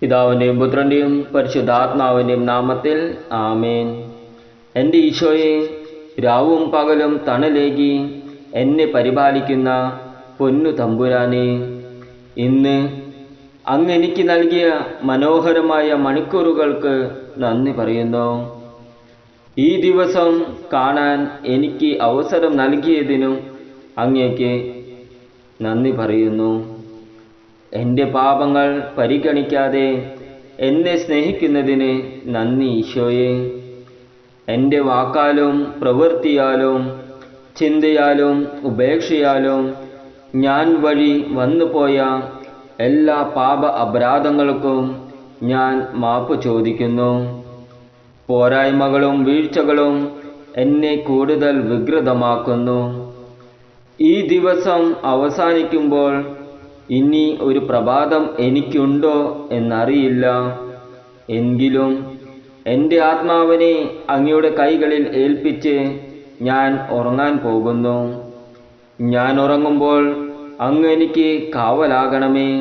പിതാവിൻ്റെയും പുത്രൻ്റെയും പരിശുദ്ധാത്മാവിൻ്റെയും നാമത്തിൽ ആമേൻ. എൻ്റെ ഈശോയെ, രാവും പകലും തണലേകി എന്നെ പരിപാലിക്കുന്ന പൊന്നു തമ്പുരാനെ, ഇന്ന് അങ്ങ് എനിക്ക് നൽകിയ മനോഹരമായ മണിക്കൂറുകൾക്ക് നന്ദി പറയുന്നു. ഈ ദിവസം കാണാൻ എനിക്ക് അവസരം നൽകിയതിനും അങ്ങേക്ക് നന്ദി പറയുന്നു. എൻ്റെ പാപങ്ങൾ പരിഗണിക്കാതെ എന്നെ സ്നേഹിക്കുന്നതിന് നന്ദി ഈശോയെ. എൻ്റെ വാക്കാലും പ്രവൃത്തിയാലും ചിന്തയാലും ഉപേക്ഷയാലും ഞാൻ വഴി വന്നുപോയ എല്ലാ പാപ അപരാധങ്ങൾക്കും ഞാൻ മാപ്പ് ചോദിക്കുന്നു. പോരായ്മകളും വീഴ്ചകളും എന്നെ കൂടുതൽ വികൃതമാക്കുന്നു. ഈ ദിവസം അവസാനിക്കുമ്പോൾ ഇനി ഒരു പ്രഭാതം എനിക്കുണ്ടോ എന്നറിയില്ല. എങ്കിലും എൻ്റെ ആത്മാവിനെ അങ്ങയുടെ കൈകളിൽ ഏൽപ്പിച്ച് ഞാൻ ഉറങ്ങാൻ പോകുന്നു. ഞാൻ ഉറങ്ങുമ്പോൾ അങ്ങ് എനിക്ക് കാവലാകണമേ.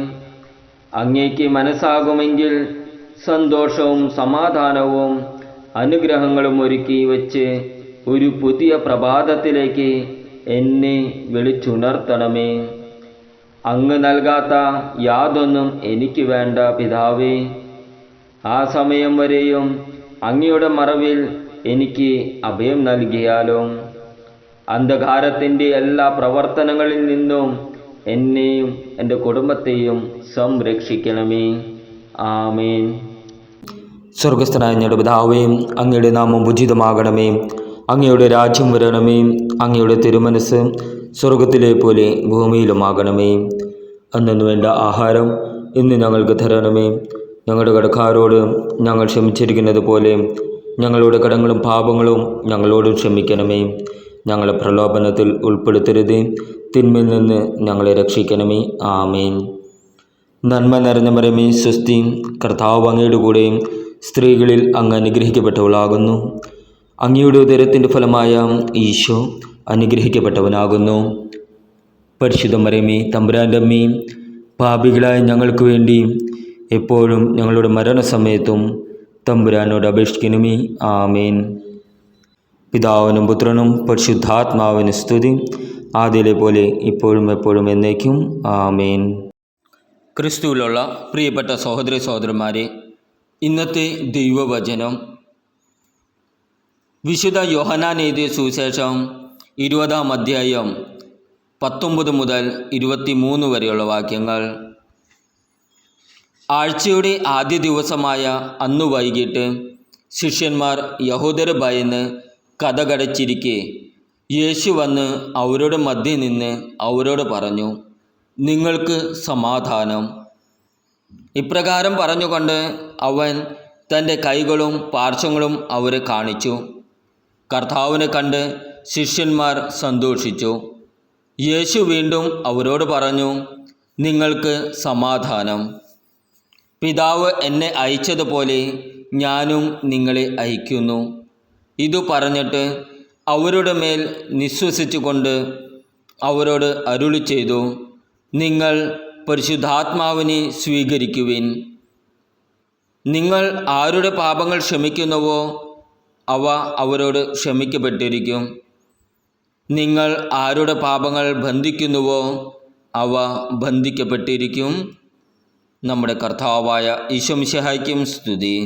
അങ്ങേക്ക് മനസ്സാകുമെങ്കിൽ സന്തോഷവും സമാധാനവും അനുഗ്രഹങ്ങളും ഒരുക്കി വച്ച് ഒരു പുതിയ പ്രഭാതത്തിലേക്ക് എന്നെ വിളിച്ചുണർത്തണമേ. അങ്ങ് നൽകാത്ത യാതൊന്നും എനിക്ക് വേണ്ട പിതാവേ. ആ സമയം വരെയും അങ്ങയുടെ മറവിൽ എനിക്ക് അഭയം നൽകിയാലും അന്ധകാരത്തിൻ്റെ എല്ലാ പ്രവർത്തനങ്ങളിൽ നിന്നും എന്നെയും എൻ്റെ കുടുംബത്തെയും സംരക്ഷിക്കണമേ. ആമേൻ. സ്വർഗസ്ഥനായ ഞങ്ങളുടെ പിതാവേ, അങ്ങയുടെ നാമം ഉചിതമാകണമേ. അങ്ങയുടെ രാജ്യം വരണമേ. അങ്ങയുടെ തിരുമനസ് സ്വർഗത്തിലെ പോലെ ഭൂമിയിലുമാകണമേ. അന്നു വേണ്ട ആഹാരം ഇന്ന് ഞങ്ങൾക്ക് തരണമേ. ഞങ്ങളുടെ കടക്കാരോട് ഞങ്ങൾ ക്ഷമിച്ചിരിക്കുന്നത് പോലെ ഞങ്ങളുടെ കടങ്ങളും പാപങ്ങളും ഞങ്ങളോടും ക്ഷമിക്കണമേ. ഞങ്ങളെ പ്രലോഭനത്തിൽ ഉൾപ്പെടുത്തരുത്, തിന്മയിൽ നിന്ന് ഞങ്ങളെ രക്ഷിക്കണമേ. ആമേൻ. നന്മ നിറഞ്ഞ മറിയമേ, സ്വസ്തി, കർത്താവ് അങ്ങയുടെ കൂടെ സ്ത്രീകളിൽ അങ്ങ് അനുഗ്രഹിക്കപ്പെട്ടവളാകുന്നു. അങ്ങയുടെ ഉദരത്തിൻ്റെ ഫലമായ ഈശോ അനുഗ്രഹിക്കപ്പെട്ടവനാകുന്നു. പരിശുദ്ധ മറിയമേ, തമ്പുരാൻ്റെ അമ്മേ, പാപികളായ ഞങ്ങൾക്ക് വേണ്ടി എപ്പോഴും ഞങ്ങളുടെ മരണസമയത്തും തമ്പുരാനോട് അപേക്ഷിക്കണമേ. ആമേൻ. പിതാവിനും പുത്രനും പരിശുദ്ധാത്മാവിന് സ്തുതി, ആദ്യയിലെ പോലെ ഇപ്പോഴും എപ്പോഴും എന്നേക്കും. ആമേൻ. ക്രിസ്തുവിലുള്ള പ്രിയപ്പെട്ട സഹോദരി സഹോദരന്മാരെ, ഇന്നത്തെ ദൈവവചനം വിശുദ്ധ യോഹന്നാൻ എഴുതിയ സുവിശേഷം 20-ാം അധ്യായം 19 മുതൽ 23 വരെയുള്ള വാക്യങ്ങൾ. ആഴ്ചയുടെ ആദ്യ ദിവസമായ അന്നു വൈകിട്ട് ശിഷ്യന്മാർ യഹൂദരെ ഭയന്ന് കതകടച്ചിരിക്കെ യേശു വന്ന് അവരുടെ മധ്യേ നിന്ന് അവരോട് പറഞ്ഞു, നിങ്ങൾക്ക് സമാധാനം. ഇപ്രകാരം പറഞ്ഞുകൊണ്ട് അവൻ തൻ്റെ കൈകളും പാർശ്വങ്ങളും അവരെ കാണിച്ചു. കർത്താവിനെ കണ്ട് ശിഷ്യന്മാർ സന്തോഷിച്ചു. യേശു വീണ്ടും അവരോട് പറഞ്ഞു, നിങ്ങൾക്ക് സമാധാനം. പിതാവ് എന്നെ അയച്ചതുപോലെ ഞാനും നിങ്ങളെ അയക്കുന്നു. ഇതു പറഞ്ഞിട്ട് അവരുടെ മേൽ നിശ്വസിച്ചുകൊണ്ട് അവരോട് അരുളി ചെയ്തു, നിങ്ങൾ പരിശുദ്ധാത്മാവിനെ സ്വീകരിക്കുവിൻ. നിങ്ങൾ ആരുടെ പാപങ്ങൾ ക്ഷമിക്കുന്നുവോ അവ അവരോട് ക്ഷമിക്കപ്പെട്ടിരിക്കും. നിങ്ങൾ ആരുടെ പാപങ്ങൾ ബന്ധിക്കുന്നുവോ അവ ബന്ധിക്കപ്പെട്ടിരിക്കും. നമ്മുടെ കർത്താവായ ഈശോ മിശിഹായ്ക്കും സ്തുതി.